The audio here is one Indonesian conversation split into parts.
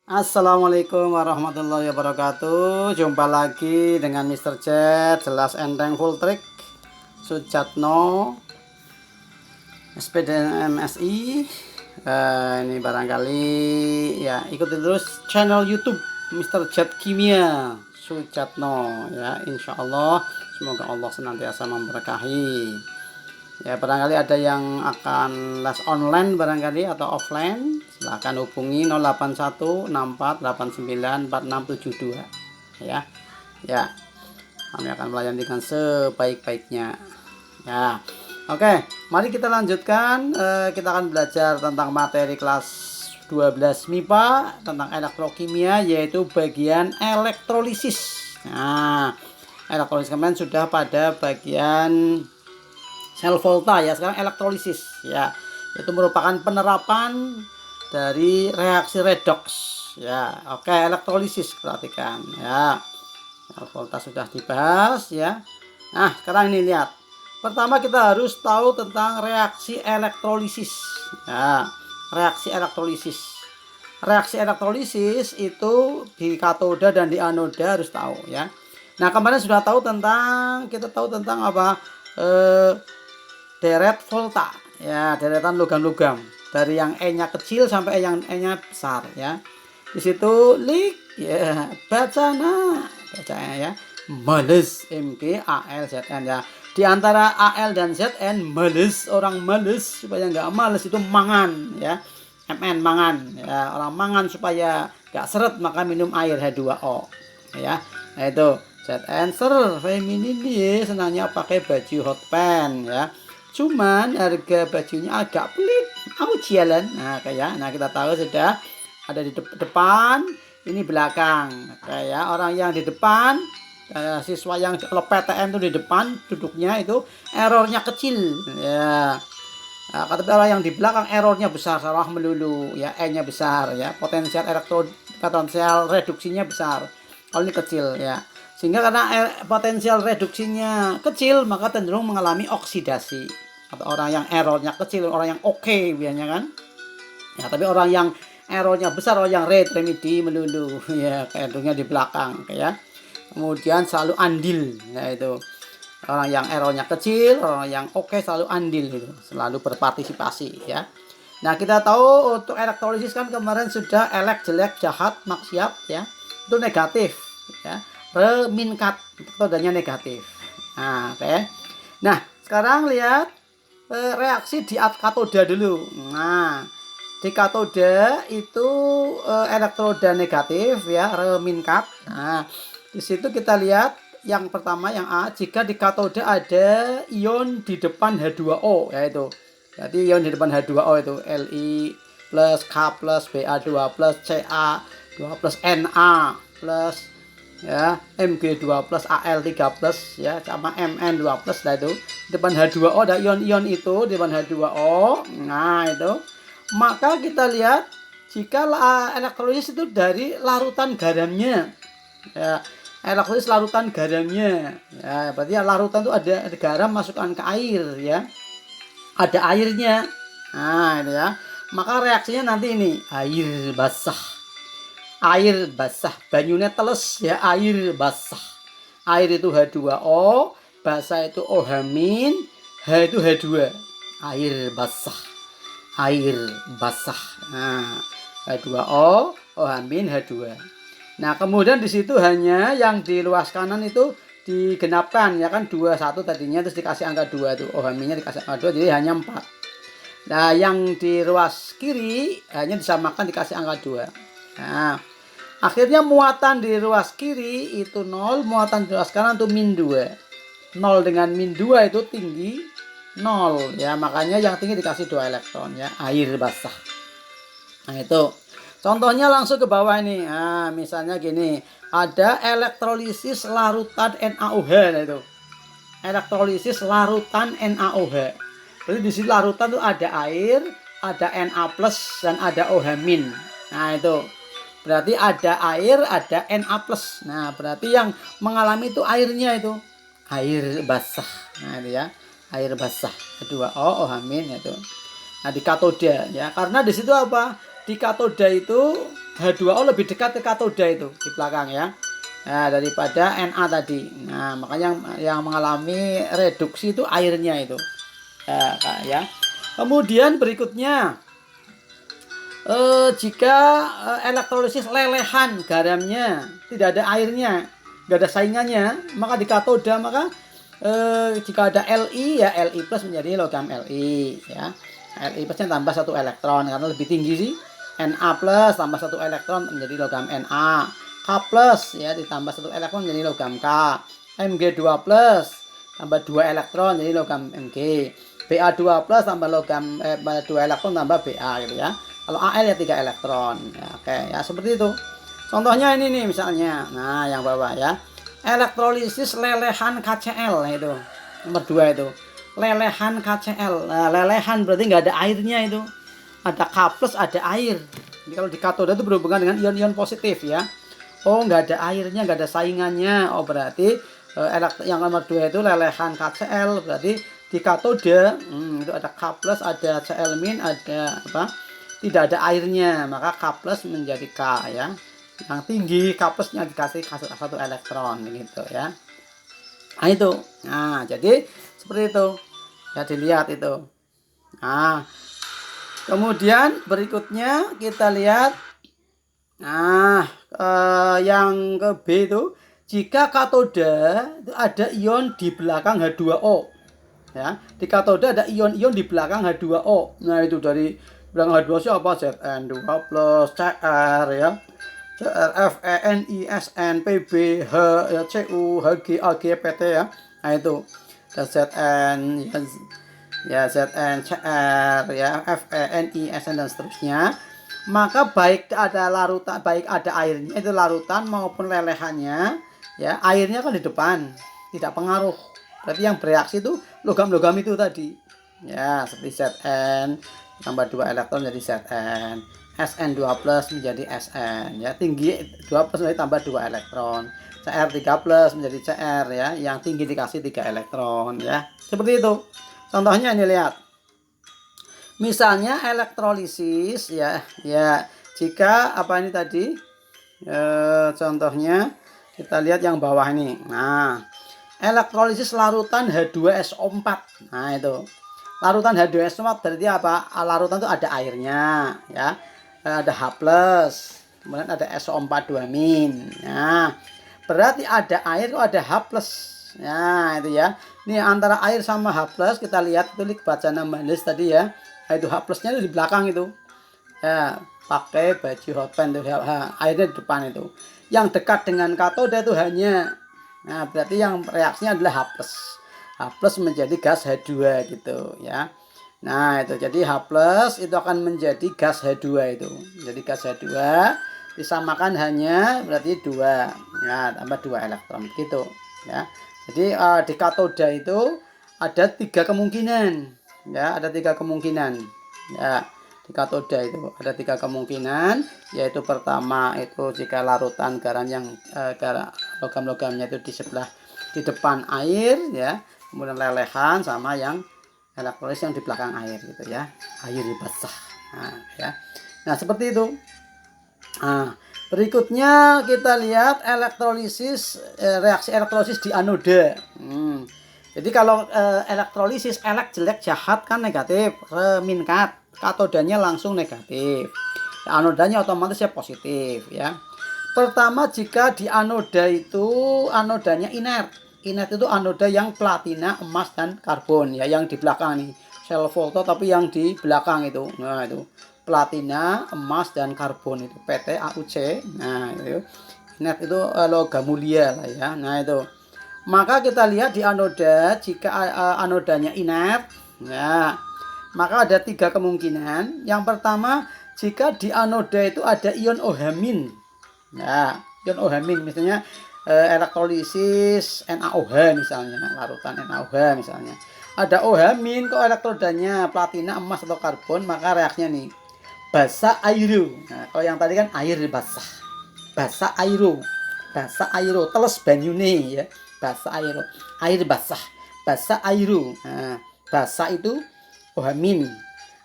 Assalamualaikum warahmatullahi wabarakatuh. Jumpa lagi dengan Mr. Jet, jelas enteng full trick, Sujatno, SPDN MSI. Ini barangkali ya ikuti terus channel YouTube Mr. Jet Kimia Sujatno ya. Insya Allah semoga Allah senantiasa memberkahi. Ya barangkali ada yang akan les online barangkali atau offline, silahkan hubungi 081648944672 ya. Ya, kami akan melayani dengan sebaik-baiknya. Ya. Oke, mari kita lanjutkan. Kita akan belajar tentang materi kelas 12 MIPA tentang elektrokimia, yaitu bagian elektrolisis. Nah, elektrolisis kemarin sudah pada bagian sel volta ya, sekarang elektrolisis ya. Itu merupakan penerapan dari reaksi redox ya. Oke, elektrolisis perhatikan ya. Sel volta sudah dibahas ya. Nah, sekarang ini lihat. Pertama kita harus tahu tentang reaksi elektrolisis. Ya, reaksi elektrolisis. Reaksi elektrolisis itu di katoda dan di anoda harus tahu ya. Nah, kemarin sudah tahu tentang apa? Deret volta ya, deretan logam-logam dari yang E-nya kecil sampai yang E-nya besar ya. Di situ lik ya, bacana ya, males MG AL ZN ya. Di antara AL dan ZN males, orang males supaya nggak males itu mangan ya. MN mangan ya, orang mangan supaya nggak seret maka minum air H2O ya. Nah itu ZN ser feminin dia senangnya pakai baju hot pants ya. Cuman harga bajunya agak pelit, mau jalan. Nah, kita tahu sudah ada di depan, ini belakang. Kayak orang yang di depan, siswa yang kalau PTN itu di depan duduknya itu errornya kecil, ya. Nah, tapi orang yang di belakang errornya besar, salah melulu, ya, E-nya besar, ya, potensial reduksinya besar. Kalau ini kecil, ya. Sehingga karena potensial reduksinya kecil, maka cenderung mengalami oksidasi. Atau orang yang errornya kecil, orang yang oke biasanya kan. Ya, tapi orang yang errornya besar, orang yang remedi melulu, ya, cenderungnya di belakang, ya. Kemudian selalu andil, ya itu. Orang yang errornya kecil, orang yang oke selalu andil gitu, selalu berpartisipasi ya. Nah, kita tahu untuk elektrolisis kan kemarin sudah elek, jelek, jahat, maksiat ya. Itu negatif ya. Reminkat metodenya negatif. Nah, oke. Nah, sekarang lihat reaksi di katoda dulu. Nah, di katoda itu elektroda negatif ya, reminkat. Nah, di situ kita lihat yang pertama yang A, jika di katoda ada ion di depan H2O yaitu. Jadi ion di depan H2O itu Li plus K plus Ba2 plus Ca2 plus Na plus ya Mg2 plus Al3 plus ya sama Mn2 plus. Nah itu depan H2O ada ion-ion itu di depan H2O. Nah itu maka kita lihat jika elektrolisis itu dari larutan garamnya ya, elektrolisis larutan garamnya ya, berarti ya larutan itu ada garam masukkan ke air ya, ada airnya. Nah itu ya, maka reaksinya nanti ini air basah banyunya teles ya, air basah. Air itu H2O, basah itu OH-, H itu H2, air basah. Nah, H2O, OH-, H2. Nah, kemudian di situ hanya yang di luas kanan itu digenapkan ya kan 21 tadinya, terus dikasih angka 2 tuh. OH-nya dikasih angka 2 jadi hanya 4. Nah, yang di ruas kiri hanya disamakan dikasih angka 2. Nah, akhirnya muatan di ruas kiri itu 0, muatan di ruas kanan itu -2. 0 dengan -2 itu tinggi 0 ya, makanya yang tinggi dikasih 2 elektron ya, air basah. Nah itu contohnya langsung ke bawah ini. Nah, misalnya gini, ada elektrolisis larutan NaOH. Nah itu elektrolisis larutan NaOH. Jadi di sini larutan itu ada air, ada Na plus dan ada OH-. Nah itu berarti ada air, ada Na plus. Nah berarti yang mengalami itu airnya itu air basah. Nah itu ya, air basah. Kedua O, OH- itu. Nah di katoda ya, karena di situ apa? Di katoda itu H2O lebih dekat ke katoda itu di belakang ya. Nah, daripada Na tadi. Nah, makanya yang mengalami reduksi itu airnya itu. Ya. Kemudian berikutnya jika elektrolisis lelehan garamnya tidak ada airnya, nggak ada saingannya, maka di katoda maka jika ada Li ya Li plus menjadi logam Li ya. Li plusnya tambah 1 elektron karena lebih tinggi sih. Na plus tambah 1 elektron menjadi logam Na. K plus ya ditambah 1 elektron menjadi logam K. Mg2 plus tambah 2 elektron jadi logam Mg. Ba2 plus tambah logam 2 elektron tambah Ba gitu ya. Kalau Al ya 3 elektron. Ya, oke ya seperti itu. Contohnya ini nih misalnya. Nah, yang bawah ya. Elektrolisis lelehan KCl itu. Nomor 2 itu. Lelehan KCl. Nah, lelehan berarti nggak ada airnya itu. Ada K plus ada air. Jadi kalau di katoda itu berhubungan dengan ion-ion positif ya. Oh, nggak ada airnya, nggak ada saingannya. Oh, berarti yang nomor 2 itu lelehan KCl. Berarti di katoda itu ada K plus, ada Cl min, ada apa? Tidak ada airnya, maka K plus menjadi K ya. Yang tinggi K plusnya dikasih 1 elektron gitu ya. Nah itu. Nah, jadi seperti itu. Ya dilihat itu. Nah, kemudian berikutnya kita lihat yang ke B itu jika katoda itu ada ion di belakang H2O. Ya, di katoda ada ion-ion di belakang H2O. Nah, itu dari belakang H2O siapa? Zn2 plus Cr ya. Cr FeNiSn Pb H ya, Cu Hg Ag Pt ya. Nah itu Zn ya Zn Cr ya FeNiSn dan seterusnya. Maka baik ada larutan, baik ada airnya itu larutan maupun lelehannya ya, airnya kan di depan, tidak pengaruh. Berarti yang bereaksi itu logam-logam itu tadi. Ya, seperti Zn tambah 2 elektron jadi Zn. Sn2 plus menjadi Sn ya, tinggi 2 plus menjadi tambah 2 elektron. Cr3 plus menjadi Cr ya, yang tinggi dikasih 3 elektron ya. Seperti itu. Contohnya ini lihat. Misalnya elektrolisis ya, jika apa ini tadi? Contohnya kita lihat yang bawah ini. Nah, elektrolisis larutan H2SO4. Nah, itu. Larutan H2SO4 berarti apa? Larutan itu ada airnya, ya. Ada H+, kemudian ada SO4 2-. Nah, berarti ada air kok ada H+. Nah, itu ya. Ini antara air sama H+, kita lihat itu baca nama tadi ya. Itu H+-nya itu di belakang itu. Ya, pakai baju hotpan itu airnya di depan itu. Yang dekat dengan katoda itu hanya. Nah, berarti yang reaksinya adalah H+. H+ menjadi gas H2 gitu ya. Nah, itu jadi H+ itu akan menjadi gas H2 itu. Jadi gas H2 disamakan hanya berarti 2. Ya, tambah 2 elektron gitu ya. Jadi di katoda itu ada 3 kemungkinan. Ya, ada 3 kemungkinan. Ya, di katoda itu ada 3 kemungkinan, yaitu pertama itu jika larutan garam yang logam-logamnya itu di depan air ya, kemudian lelehan sama yang elektrolis yang di belakang air gitu ya, air basah. Nah, ya. Nah, seperti itu. Nah, berikutnya kita lihat elektrolisis, reaksi elektrolisis di anoda. Jadi kalau elektrolisis jelek jahat kan negatif, minkat, katodanya langsung negatif. Anodanya otomatis ya positif ya. Pertama jika di anoda itu anodanya inert. Inert itu anoda yang platina, emas dan karbon ya, yang di belakang nih. Sel foto tapi yang di belakang itu. Nah, itu platina, emas dan karbon itu PT AUC. Nah, itu inert itu logam mulia lah ya. Nah, itu. Maka kita lihat di anoda, jika anodanya inert, ya, maka ada 3 kemungkinan. Yang pertama, jika di anoda itu ada ion OH-. Ya, ion OH- misalnya elektrolisis NaOH misalnya, larutan NaOH misalnya. Ada OH- kok elektrodanya platina, emas atau karbon, maka reaksinya nih basa airo. Nah, kalau yang tadi kan air basah. Basa airo. Basa airo, teles banyune ya. Basa airo, air basah, basa airo. Nah, basa itu OH-.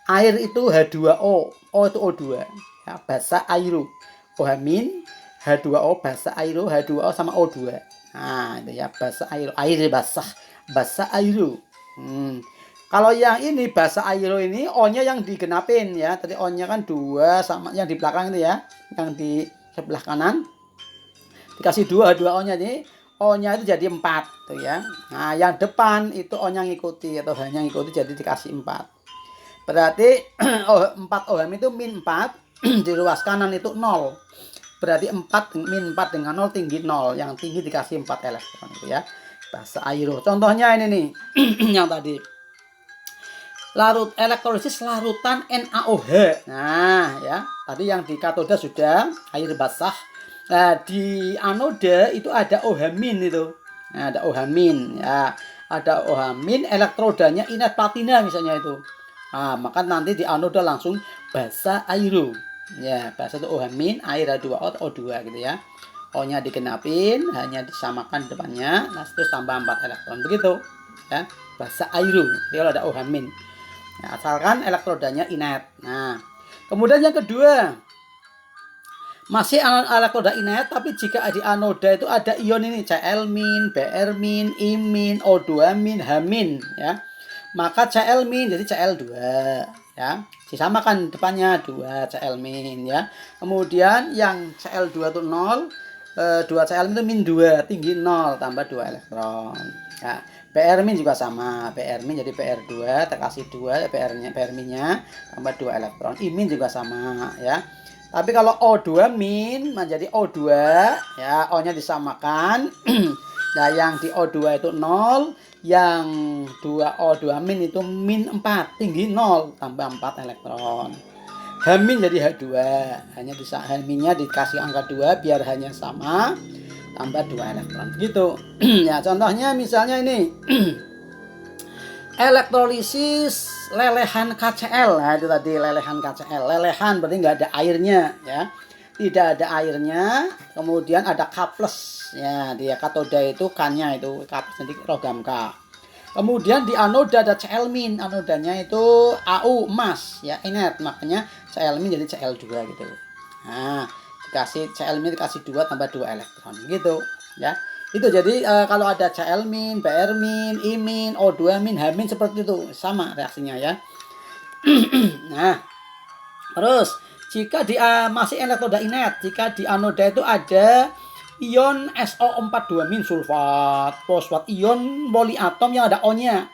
Air itu H2O, O itu O2. Ya, basa airo. OH min, H2O basa aero, H2O sama O2. Nah, itu ya basa aero, air basah, basa aero. Kalau yang ini basa aero ini O-nya yang digenapin ya. Tadi O-nya kan 2 sama yang di belakang itu ya, yang di sebelah kanan. Dikasih 2 O-nya ini, O-nya itu jadi 4 tuh ya. Nah, yang depan itu O-nya ngikuti atau H-nya ngikuti jadi dikasih 4. Berarti 4 OH itu min 4 di ruas kanan itu 0. Berarti 4 min 4 dengan 0 tinggi 0. Yang tinggi dikasih 4 elektron itu ya. Basa aero. Contohnya ini nih yang tadi. Larut elektrolisis larutan NaOH. Nah, ya. Tadi yang di katoda sudah air basah. Nah, di anoda itu ada OH min itu. Nah, ada OH min ya. Ada OH min, elektrodanya inert platina misalnya itu. Nah, maka nanti di anoda langsung basa aero. Ya, basa itu OH min, air H2O, O2 gitu ya. O-nya digenapin, hanya disamakan depannya, nah terus tambah 4 elektron. Begitu. Ya, basa aero. Dia ada OH min. Nah, asalkan elektrodanya inert. Nah, kemudian yang kedua, masih elektroda inert, tapi jika di anoda itu ada ion ini Cl-, Br-, I-, O2-, H- ya. Maka Cl- jadi Cl2 ya. Disamakan depannya 2 Cl- ya. Kemudian yang Cl2 itu 0, 2 Cl itu min 2, tinggi 0 tambah 2 elektron. Ya. Br- juga sama, Br- jadi Br2 terkasih 2 Br-nya tambah 2 elektron. I- juga sama ya. Tapi kalau O2- menjadi O2 ya, O-nya disamakan. Nah, yang di O2 itu 0, yang 2O2- itu min 4, tinggi 0 tambah 4 elektron. H- jadi H2, hanya bisa H-nya dikasih angka 2 biar hanya sama tambah 2 elektron. Begitu. Ya, contohnya misalnya ini. Elektrolisis lelehan KCl. Nah, itu tadi lelehan KCl. Lelehan berarti nggak ada airnya ya. Tidak ada airnya. Kemudian ada K+. Ya, dia katoda itu K-nya itu K+ jadi logam K. Kemudian di anoda ada Cl-, anodanya itu Au emas ya, inert. Makanya Cl- jadi Cl2 gitu. Nah, dikasih Cl- dikasih 2 tambah 2 elektron gitu ya. Itu jadi kalau ada Cl-, Br-, I-, O2-, H- seperti itu sama reaksinya ya. Nah, terus jika di masih elektroda inert, jika di anoda itu ada ion SO42- sulfat, fosfat, ion poliatom yang ada O-nya.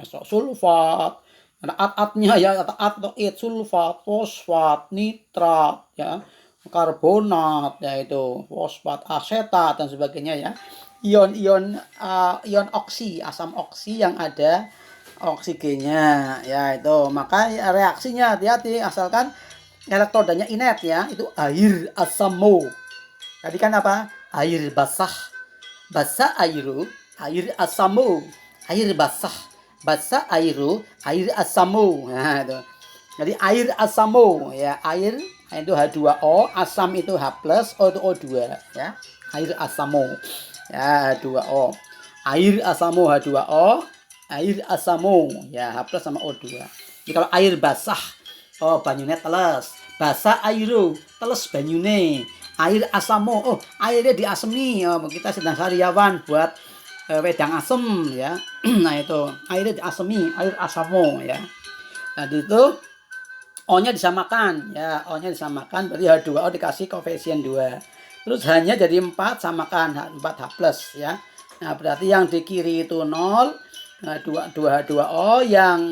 SO sulfat, ada at-atnya ya, atau it sulfat, fosfat, nitrat ya, karbonat yaitu fosfat, asetat dan sebagainya ya. Ion-ion ion oksi, asam oksi yang ada oksigennya ya itu. Maka reaksinya hati-hati, asalkan elektrodanya inert ya, itu air asamo. Tadi kan apa? Air basah. Basa aero, air asamo. Air basah. Basa aero, air asamo. Nah, itu. Jadi air asamo ya, air itu H2O, asam itu H+, O itu O2 ya. Air asamo. Ya, H2O. Air asamo H2O, air asamo ya, H+ sama O2. Jadi kalau air basah, oh banyune teles. Basa aero, teles banyune. Air asamo, oh airnya diasemi, oh, kita sedang sariawan buat wedang asem ya. Nah itu airnya diasemi, air asamo ya. Nah itu O-nya disamakan ya, O-nya disamakan berarti H2O dikasih koefisien 2. Terus H-nya jadi 4 samakan 4H+ ya. Nah berarti yang di kiri itu 0, nah, 2H2O, yang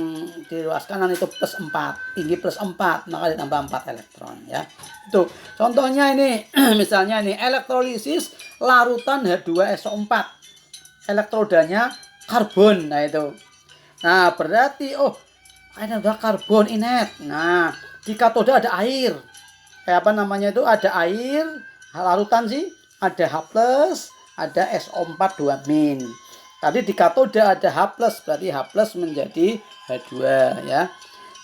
di ruas kanan itu plus 4, tinggi plus 4, maka ditambah 4 elektron ya. Itu contohnya ini. Misalnya ini elektrolisis larutan H2SO4, elektrodanya karbon. Nah itu, nah berarti oh ini udah karbon inert. Nah di katoda ada air, apa namanya itu, ada air larutan sih, ada H+, ada SO4 2-. Tadi di katoda ada H+, berarti H+ menjadi H2 ya.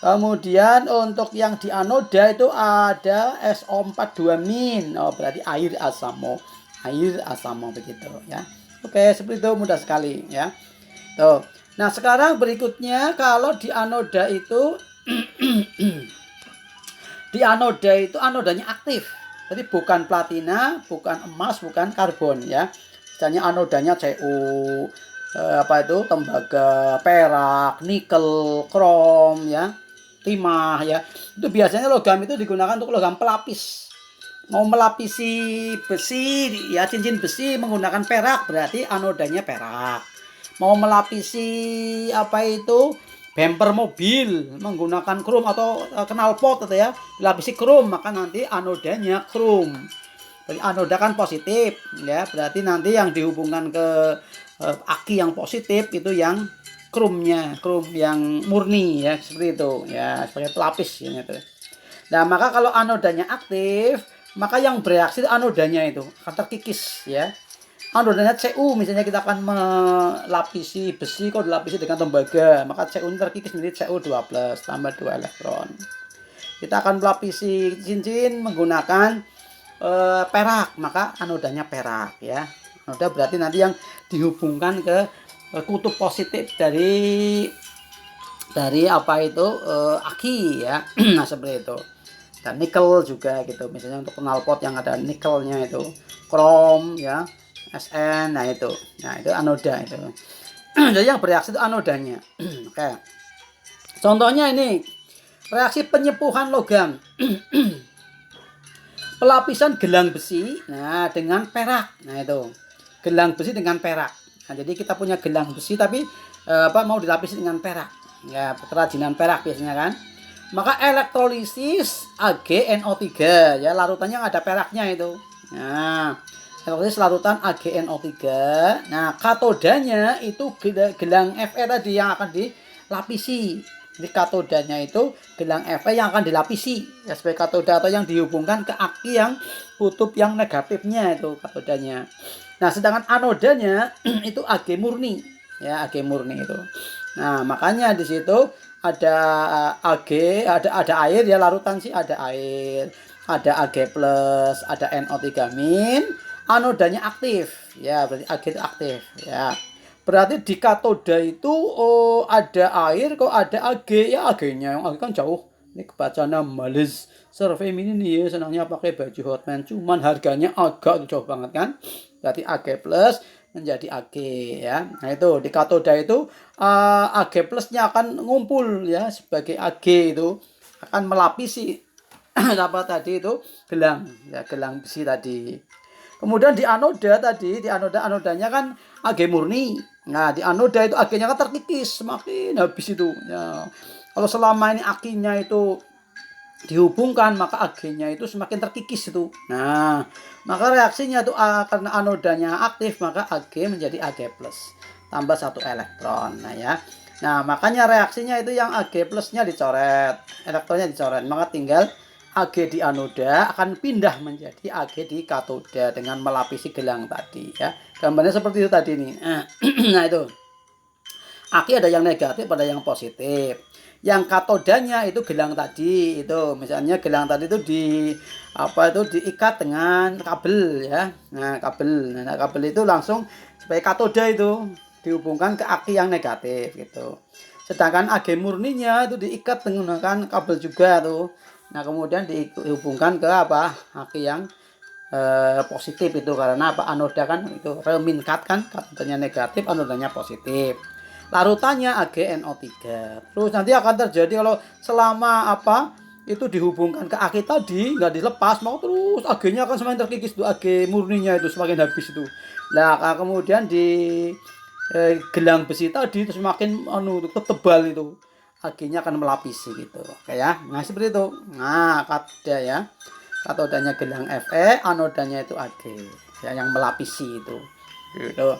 Kemudian untuk yang di anoda itu ada SO4 2-. Oh, berarti air asamo. Air asamo begitu ya. Oke, seperti itu, mudah sekali ya. Tuh. Nah, sekarang berikutnya kalau di anoda itu di anoda itu anodanya aktif. Jadi bukan platina, bukan emas, bukan karbon ya. Misalnya anodanya Cu, apa itu tembaga, perak, nikel, krom ya, timah ya. Itu biasanya logam itu digunakan untuk logam pelapis. Mau melapisi besi ya, cincin besi menggunakan perak berarti anodanya perak. Mau melapisi apa itu bumper mobil menggunakan krom atau knalpot gitu ya, dilapisi krom maka nanti anodanya krom. Jadi anoda kan positif ya, berarti nanti yang dihubungkan ke aki yang positif itu yang kromnya, krom yang murni ya, seperti itu ya, sebagai pelapis ya gitu. Nah, maka kalau anodanya aktif, maka yang bereaksi anodanya itu akan terkikis ya. Anodanya Cu, misalnya kita akan melapisi besi, kalau dilapisi dengan tembaga, maka Cu terkikis menjadi Cu2+ tambah 2 elektron. Kita akan melapisi cincin menggunakan perak, maka anodanya perak ya. Anoda berarti nanti yang dihubungkan ke kutub positif dari apa itu aki ya. Nah, seperti itu. Dan nikel juga gitu, misalnya untuk knalpot yang ada nikelnya itu, krom ya, Sn, nah itu anoda itu. Jadi yang bereaksi itu anodanya. Oke, contohnya ini reaksi penyepuhan logam. Pelapisan gelang besi nah dengan perak, nah itu gelang besi dengan perak. Nah, jadi kita punya gelang besi tapi mau dilapisi dengan perak ya, kerajinan perak biasanya kan. Maka elektrolisis AgNO3 ya, larutannya ada peraknya itu. Nah, elektrolisis larutan AgNO3. Nah, katodanya itu gelang Fe tadi yang akan dilapisi. Jadi katodanya itu gelang Fe yang akan dilapisi ya, sebagai katoda atau yang dihubungkan ke aki yang kutub yang negatifnya itu katodanya. Nah, sedangkan anodanya itu Ag murni ya, Ag murni itu. Nah, makanya di situ ada Ag, ada air ya, larutan sih ada air, ada Ag+, ada NO3-, anodanya aktif ya, berarti Ag itu aktif ya. Berarti di katoda itu ada air, kok ada Ag ya, Ag-nya yang Ag kan jauh. Ini kebacanya males. Survei ini nih ya, senangnya pakai baju hotman, cuman harganya agak jauh banget kan. Berarti Ag+ menjadi Ag ya. Nah, itu di katoda itu Ag plusnya akan ngumpul ya sebagai Ag, itu akan melapisi apa tadi itu gelang ya, gelang besi tadi. Kemudian di anoda tadi, di anodanya kan Ag murni. Nah, di anoda itu Ag-nya kan terkikis, semakin habis itu ya. Kalau selama ini akinya itu dihubungkan, maka Ag-nya itu semakin terkikis itu. Nah, maka reaksinya itu karena anodanya aktif, maka Ag menjadi Ag+, tambah 1 elektron. Nah ya. Nah, makanya reaksinya itu yang Ag plusnya dicoret, elektronnya dicoret, maka tinggal Ag di anoda akan pindah menjadi Ag di katoda dengan melapisi gelang tadi ya. Gambarnya seperti itu tadi nih. Nah, itu. Ag ada yang negatif, ada yang positif. Yang katodanya itu gelang tadi itu, misalnya gelang tadi itu diikat dengan kabel ya. Nah, kabel itu langsung sebagai katoda itu dihubungkan ke aki yang negatif gitu. Sedangkan Ag murninya itu diikat menggunakan kabel juga tuh. Nah, kemudian dihubungkan ke aki yang positif itu, karena anoda kan itu reminkat kan, katodanya negatif, anodanya positif. Larutannya AgNO3. Terus nanti akan terjadi kalau selama itu dihubungkan ke Ag tadi nggak dilepas, mau terus Ag-nya akan semakin terkikis tuh, Ag murninya itu semakin habis itu. Nah, kemudian di gelang besi tadi itu semakin tebal itu, Ag-nya akan melapisi gitu. Oke ya. Nah, seperti itu. Nah, katoda ya. Katodanya gelang Fe, anodanya itu Ag ya, yang melapisi itu. Gitu.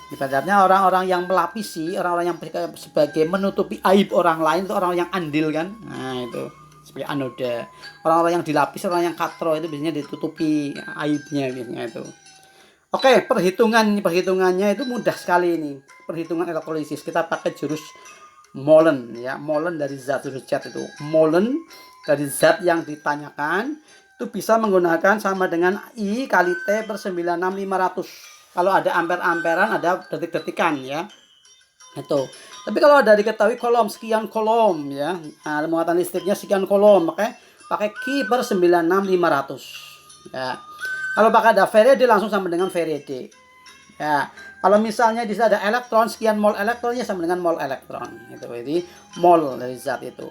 Ibaratnya orang-orang yang melapisi, orang-orang yang sebagai menutupi aib orang lain itu orang yang andil kan. Nah, itu sebagai anoda. Orang-orang yang dilapis, orang yang katro itu biasanya ditutupi aibnya biasanya itu. Oke, perhitungannya itu mudah sekali ini. Perhitungan elektrolisis kita pakai jurus Molen ya. Molen dari zat itu. Molen dari zat yang ditanyakan itu bisa menggunakan sama dengan I kali T per 96500. Kalau ada ampere-amperan, ada detik-detikan ya. Itu. Tapi kalau ada diketahui sekian kolom ya. Nah, muatan listriknya sekian kolom, pakai Q per 96500. Ya. Kalau pakai ada Faraday langsung sama dengan Faraday. Ya. Kalau misalnya di sini ada elektron, sekian mol elektronnya sama dengan mol elektron. Itu jadi mol dari zat itu.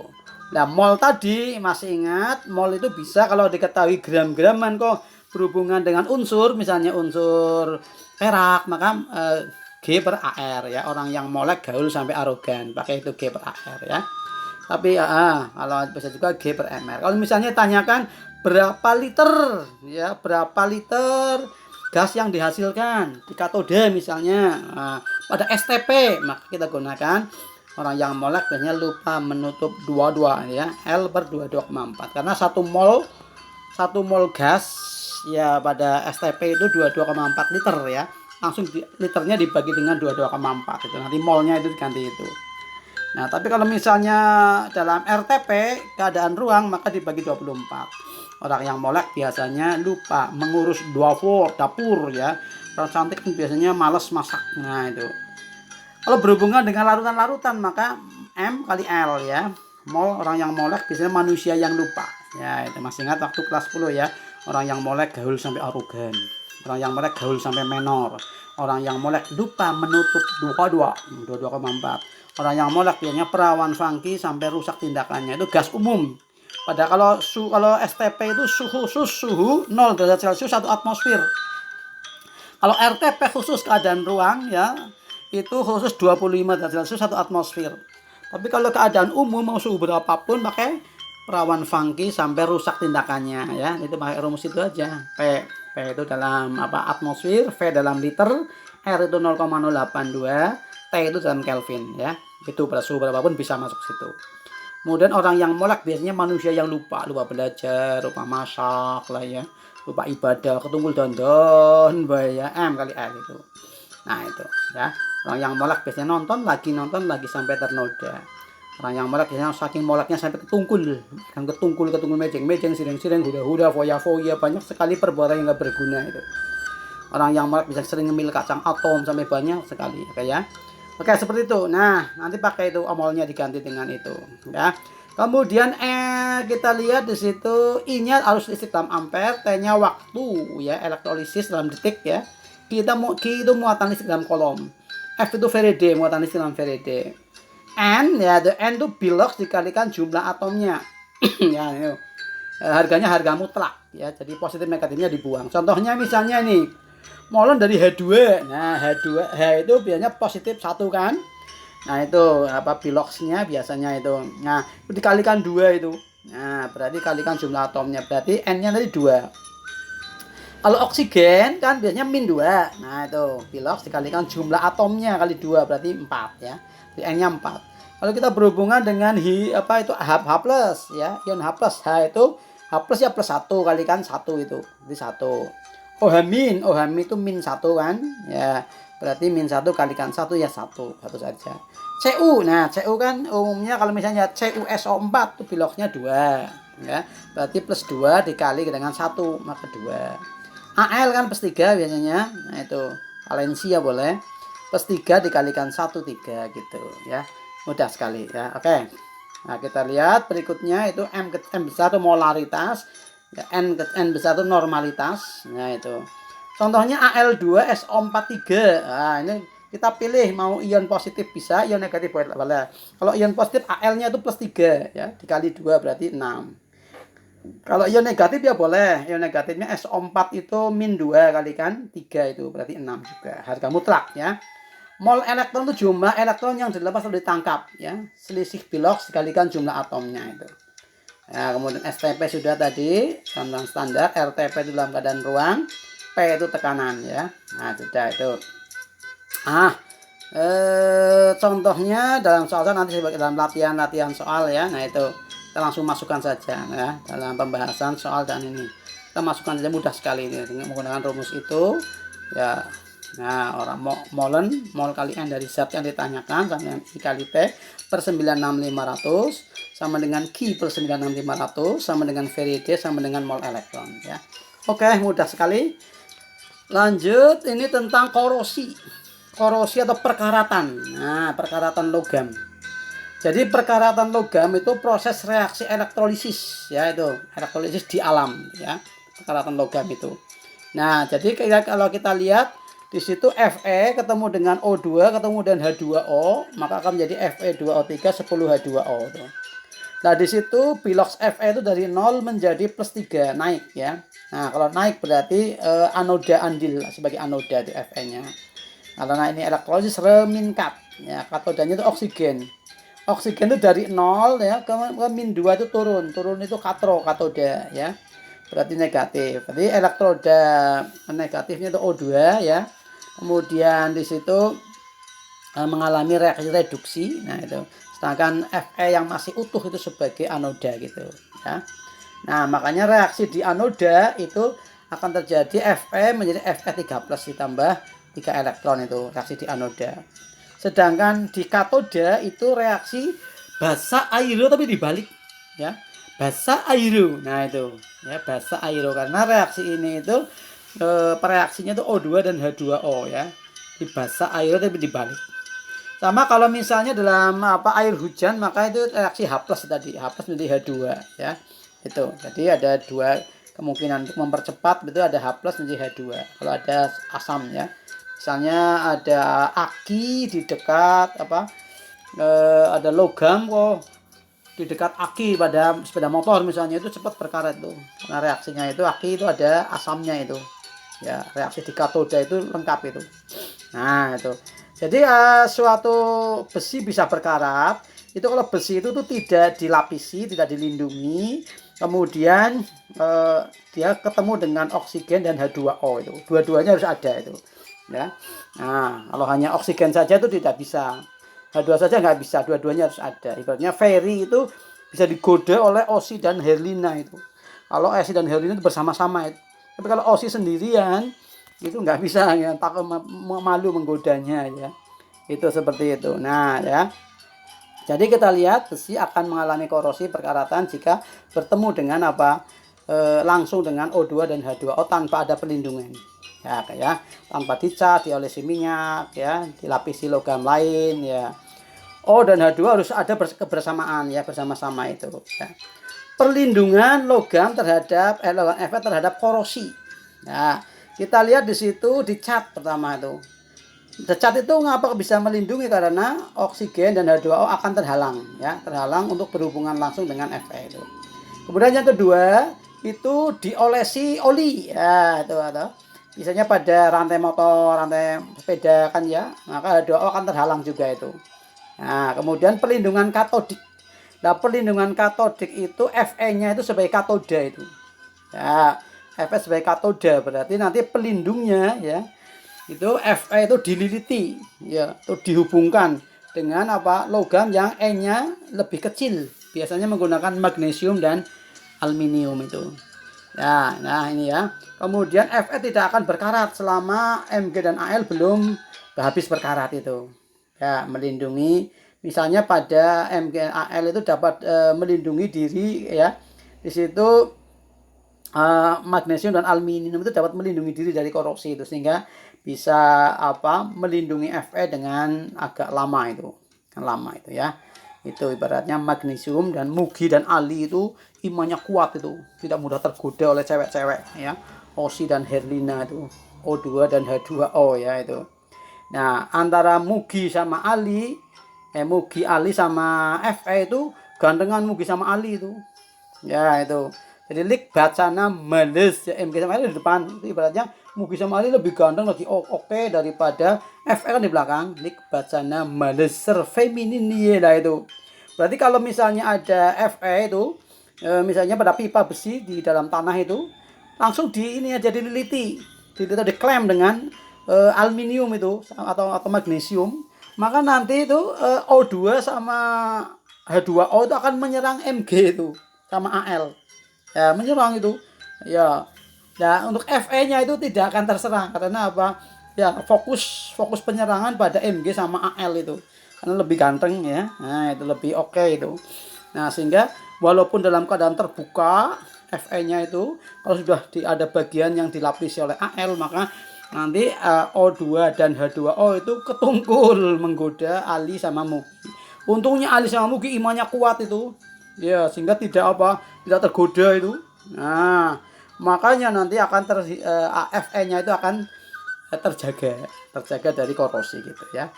Nah, mol tadi masih ingat, mol itu bisa kalau diketahui gram-graman kok berhubungan dengan unsur, misalnya unsur perak, maka G per AR ya. Orang yang molek gaul sampai arogan, pakai itu G per AR ya. Tapi kalau bisa juga G per mR. Kalau misalnya tanyakan berapa liter ya, berapa liter gas yang dihasilkan di katode misalnya pada STP, maka kita gunakan orang yang molek biasanya lupa menutup 22 ya, L per 22,4 karena 1 mol gas ya pada STP itu 22,4 liter ya. Langsung liternya dibagi dengan 22,4 itu. Nanti molnya itu diganti itu. Nah, tapi kalau misalnya dalam RTP keadaan ruang maka dibagi 24. Orang yang molek biasanya lupa mengurus dapur ya. Orang cantik biasanya males masak. Nah, itu. Kalau berhubungan dengan larutan-larutan maka M kali L ya. Mol orang yang molek biasanya manusia yang lupa. Ya, itu masih ingat waktu kelas 10 ya. Orang yang molek gaul sampai arogan. Orang yang molek gaul sampai menor. Orang yang molek lupa menutup 22,4. Orang yang molek biasanya perawan funky sampai rusak tindakannya. Itu gas umum. Pada kalau STP itu suhu 0 derajat Celcius 1 atmosfer. Kalau RTP khusus keadaan ruang ya, itu khusus 25 derajat Celcius 1 atmosfer. Tapi kalau keadaan umum mau suhu berapapun pakai perawan funky sampai rusak tindakannya ya. Itu pakai rumus itu aja. P itu dalam atmosfer, V dalam liter, R itu 0,082, T itu dalam Kelvin ya. Itu pada suhu berapapun bisa masuk situ. Kemudian orang yang molek biasanya manusia yang lupa belajar, lupa masak lah ya, lupa ibadah, ketunggul dandan ya, M kali L itu. Nah, itu ya. Orang yang molek biasanya nonton lagi sampai ternoda. Orang yang molek biasanya saking moleknya sampai ketungkul mejeng, sireng, huda, foya, banyak sekali perbuatan yang nggak berguna itu. Orang yang molek bisa sering ngemil kacang atom sampai banyak sekali ya. Oke, seperti itu. Nah, nanti pakai itu molnya diganti dengan itu ya. Kemudian kita lihat di situ I-nya arus listrik dalam ampere, T-nya waktu ya, elektrolisis dalam detik ya. Q itu muatan listrik dalam kolom. F itu Faraday, muatan listrik dalam Faraday. N ya, N itu Bilox dikalikan jumlah atomnya. Ya, itu. Harganya harga mutlak ya. Jadi positif negatifnya dibuang. Contohnya misalnya nih, molon dari H2. Nah, H itu biasanya positif 1 kan. Nah, itu Biloxnya biasanya itu. Nah, itu dikalikan 2 itu. Nah, berarti kalikan jumlah atomnya. Berarti N-nya tadi 2. Kalau oksigen kan biasanya min 2. Nah, itu Bilox dikalikan jumlah atomnya kali 2 berarti 4 ya. Jadi N-nya 4. Kalau kita berhubungan dengan H plus ya, ion H plus. H itu H plus ya plus 1 kalikan 1 itu. Jadi 1. OH itu min 1 kan ya, berarti min 1 kalikan 1 ya 1 saja. Cu, nah Cu kan umumnya kalau misalnya CuSO4 itu Biloxnya 2 ya, berarti plus 2 dikali dengan 1 maka 2. Al kan plus 3 biasanya, nah itu valensia boleh, plus 3 dikalikan 1 3 gitu ya, mudah sekali ya. Oke, nah kita lihat berikutnya itu M besar itu molaritas ya, N besar itu normalitas. Nah, itu contohnya Al2SO43. Nah, ini kita pilih mau ion positif bisa, ion negatif boleh. Kalau ion positif Al-nya itu plus 3 ya, dikali 2 berarti 6. Kalau ion negatif ya boleh, ion negatifnya SO4 itu min 2 kalikan 3 itu berarti 6 juga. Harga mutlak ya. Mol elektron itu jumlah elektron yang dilepas atau ditangkap ya. Selisih Bilox dikalikan jumlah atomnya itu. Ya, kemudian STP sudah tadi, dalam standar, RTP itu dalam keadaan ruang, P itu tekanan ya. Nah, sudah itu. Contohnya dalam soal nanti sebagai dalam latihan soal ya. Nah, itu kita langsung masukkan saja ya dalam pembahasan soal dan ini. Kita masukkan saja mudah sekali ini dengan menggunakan rumus itu ya. Nah, orang mol kali N dari zat yang ditanyakan sama dengan I kali T per 96500 sama dengan Q per 96500 sama dengan Faraday sama dengan mol elektron ya. Oke, mudah sekali. Lanjut, ini tentang korosi atau perkaratan. Nah, perkaratan logam. Jadi perkaratan logam itu proses reaksi elektrolisis ya, itu elektrolisis di alam ya. perkaratan logam itu. Nah, jadi kalau kita lihat di situ Fe ketemu dengan O2 ketemu dengan H2O, maka akan menjadi Fe2O3 10H2O tuh. Nah, di situ bilox Fe itu dari 0 menjadi plus 3 naik ya. Nah, kalau naik berarti anoda andil sebagai anoda di Fe-nya. Karena ini elektrolisis meningkat ya, katodanya itu oksigen. Oksigen itu dari 0 ya ke min 2 itu turun itu katoda ya. Berarti negatif. Berarti elektroda negatifnya itu O2 ya. Kemudian di situ mengalami reaksi reduksi. Nah, itu. Sedangkan Fe yang masih utuh itu sebagai anoda gitu ya. Nah, makanya reaksi di anoda itu akan terjadi Fe menjadi Fe3+ ditambah 3 elektron itu reaksi di anoda. Sedangkan di katoda itu reaksi basa aero tapi dibalik ya. Basa aero. Nah, itu ya, basa aero karena reaksi ini itu pereaksinya itu O2 dan H2O ya. Di basa aero tapi dibalik. Sama kalau misalnya dalam air hujan, maka itu reaksi H+ tadi, H+ menjadi H2 ya. Itu. Jadi ada dua kemungkinan untuk mempercepat, itu ada H+ menjadi H2. Kalau ada asam ya. Misalnya ada aki di dekat ada logam kok di dekat aki pada sepeda motor misalnya, itu cepat berkarat tuh. Karena reaksinya itu aki itu ada asamnya itu. Ya, reaksi di katoda itu lengkap itu. Nah, itu. Jadi suatu besi bisa berkarat itu kalau besi itu tuh tidak dilapisi, tidak dilindungi, kemudian dia ketemu dengan oksigen dan H2O itu. Dua-duanya harus ada itu. Ya. Nah, kalau hanya oksigen saja itu tidak bisa. H2 saja nggak bisa, dua-duanya harus ada. Ibaratnya ferry itu bisa digoda oleh Osi dan Herlina itu. Kalau Osi dan Herlina itu bersama-sama itu. Tapi kalau Osi sendirian itu nggak bisa ya, takut malu menggodanya ya. Itu seperti itu. Nah, ya. Jadi kita lihat besi akan mengalami korosi perkaratan jika bertemu dengan langsung dengan O2 dan H2O tanpa ada pelindungan. Ya, tanpa dicat, diolesi minyak, ya, dilapisi logam lain, ya. O dan H2 harus ada kebersamaan, ya, bersama-sama itu. Ya. Perlindungan logam terhadap logam Fe terhadap korosi. Nah, kita lihat di situ dicat pertama itu. Cat itu ngapa bisa melindungi karena oksigen dan H2O akan terhalang, ya, terhalang untuk berhubungan langsung dengan Fe itu. Kemudian yang kedua itu diolesi oli, ya, itu atau misalnya pada rantai motor, rantai sepeda kan ya, maka H2O akan terhalang juga itu. Nah, kemudian pelindungan katodik. Nah, pelindungan katodik itu Fe-nya itu sebagai katoda itu. Ya, Fe sebagai katoda berarti nanti pelindungnya ya. Itu Fe itu dililiti ya, itu dihubungkan dengan logam yang E-nya lebih kecil. Biasanya menggunakan magnesium dan aluminium itu. Ya, nah ini ya. Kemudian Fe tidak akan berkarat selama Mg dan Al belum habis berkarat itu. Ya, melindungi misalnya pada Mg dan Al itu dapat melindungi diri ya. Di situ magnesium dan aluminium itu dapat melindungi diri dari korosi itu sehingga bisa melindungi Fe dengan agak lama itu. Lama itu ya. Itu ibaratnya magnesium dan Mugi dan Ali itu imannya kuat itu, tidak mudah tergoda oleh cewek-cewek ya. Osi dan Herlina itu, O2 dan H2O ya itu. Nah, antara Mugi sama Ali, Mugi Ali sama Fe itu gantengan Mugi sama Ali itu. Ya itu. Jadi lik bacana males ya, MG sama Ali di depan. Itu ibaratnya Mugi sama Ali lebih ganteng, lebih oke daripada Fe kan di belakang. Lik bacana males feminin lah itu. Berarti kalau misalnya ada Fe itu misalnya pada pipa besi di dalam tanah itu langsung ini aja dililiti, diklem dengan aluminium itu atau magnesium, maka nanti itu O2 sama H2O itu akan menyerang Mg itu sama Al. Ya, menyerang itu. Ya. Nah, untuk Fe-nya itu tidak akan terserang karena apa? Ya, fokus penyerangan pada Mg sama Al itu. Karena lebih ganteng ya. Nah, itu lebih oke itu. Nah, sehingga walaupun dalam keadaan terbuka Fe-nya itu kalau sudah ada bagian yang dilapisi oleh Al, maka nanti O2 dan H2O itu ketungkul menggoda Ali sama Mugi. Untungnya Ali sama Mugi imannya kuat itu. Ya, sehingga tidak tergoda itu. Nah, Makanya nanti akan Fe-nya itu akan terjaga dari korosi gitu ya.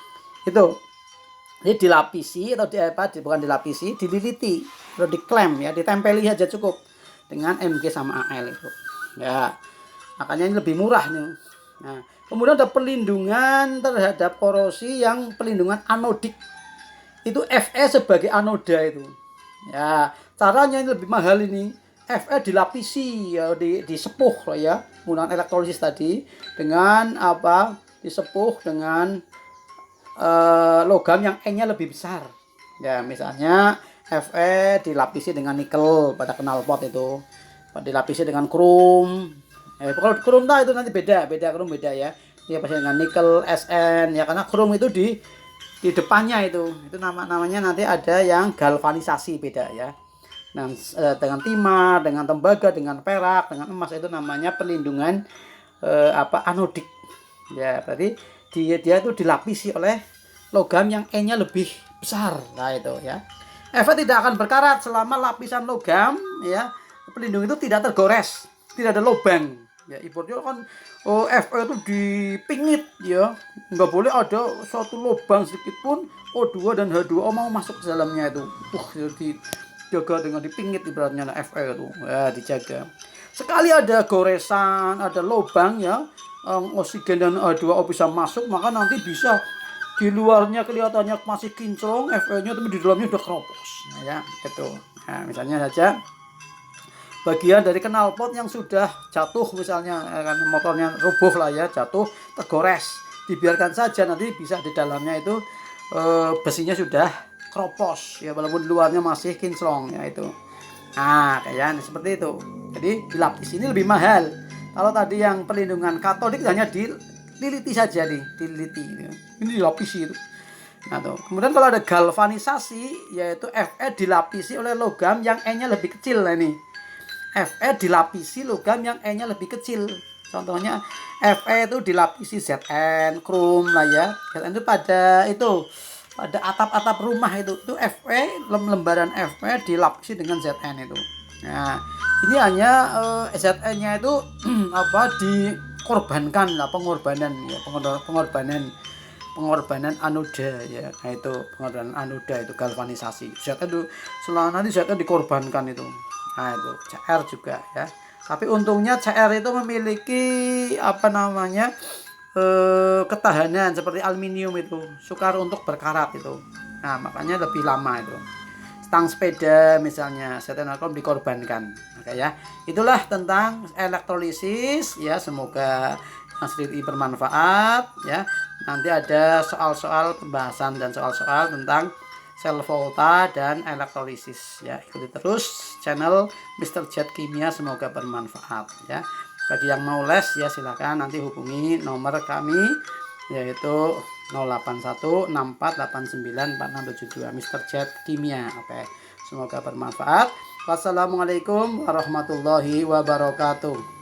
Itu. Jadi dilapisi atau bukan dilapisi, dililiti atau diklem ya, ditempeli aja cukup dengan Mg sama Al itu. Ya. Makanya ini lebih murah nih. Nah, kemudian ada pelindungan terhadap korosi yang pelindungan anodik. Itu Fe sebagai anoda itu. Ya, caranya ini lebih mahal ini. Fe dilapisi ya, disepuh lah ya, menggunakan elektrolisis tadi dengan apa? Disepuh dengan logam yang E-nya lebih besar. Ya, misalnya Fe dilapisi dengan nikel pada knalpot itu. Dilapisi dengan krom. Kalau krom itu nanti beda krom beda ya. Dia pasti dengan nikel, Sn ya, karena krom itu di depannya itu namanya nanti ada yang galvanisasi beda ya. Nah, dengan timah, dengan tembaga, dengan perak, dengan emas itu namanya pelindungan anodik. Ya, berarti dia itu dilapisi oleh logam yang E-nya lebih besar. Nah, itu ya. Fe tidak akan berkarat selama lapisan logam ya pelindung itu tidak tergores, tidak ada lubang. Ya, ibaratnya kan Fe itu dipingit ya, nggak boleh ada suatu lubang sedikit pun O2 dan H2O mau masuk ke dalamnya itu. Dijaga dengan dipingit ibaratnya Fe itu. Ya, dijaga. Sekali ada goresan, ada lubang ya, oksigen dan H2O bisa masuk, maka nanti bisa di luarnya kelihatannya masih kinclong, Fe-nya tapi di dalamnya udah keropos. Nah, ya, gitu. Nah, misalnya saja bagian dari knalpot yang sudah jatuh misalnya kan motornya rubuh lah ya, jatuh tergores, dibiarkan saja nanti bisa di dalamnya itu besinya sudah keropos ya, walaupun di luarnya masih kinclong ya itu. Nah, kayak seperti itu. Jadi dilapis ini lebih mahal. Kalau tadi yang pelindungan katodik hanya diliti saja nih, diliti. Ini dilapisi itu. Nah, tuh. Kemudian kalau ada galvanisasi yaitu Fe dilapisi oleh logam yang E-nya lebih kecil. Nah, ini Fe dilapisi logam yang E-nya lebih kecil. Contohnya Fe itu dilapisi Zn, krom lah ya. Zn itu pada atap-atap rumah itu Fe, lembaran Fe dilapisi dengan Zn itu. Nah, ini hanya Zn-nya itu dikorbankan lah, pengorbanan anoda ya. Nah, itu pengorbanan anoda itu galvanisasi. Zn itu selalu nanti Zn dikorbankan itu. Nah, itu Cr juga ya. Tapi untungnya Cr itu memiliki ketahanan seperti aluminium itu, sukar untuk berkarat itu. Nah, makanya lebih lama itu. Stang sepeda misalnya, setenalkom dikorbankan. Oke ya. Itulah tentang elektrolisis ya, semoga yang sedikit bermanfaat ya. Nanti ada soal-soal pembahasan dan soal-soal tentang sel volta dan elektrolisis ya. Ikuti terus channel Mr. Jet Kimia, semoga bermanfaat ya. Bagi yang mau les ya silakan nanti hubungi nomor kami yaitu 081648946672 Mr. Jet Kimia. Oke. Semoga bermanfaat. Wassalamualaikum warahmatullahi wabarakatuh.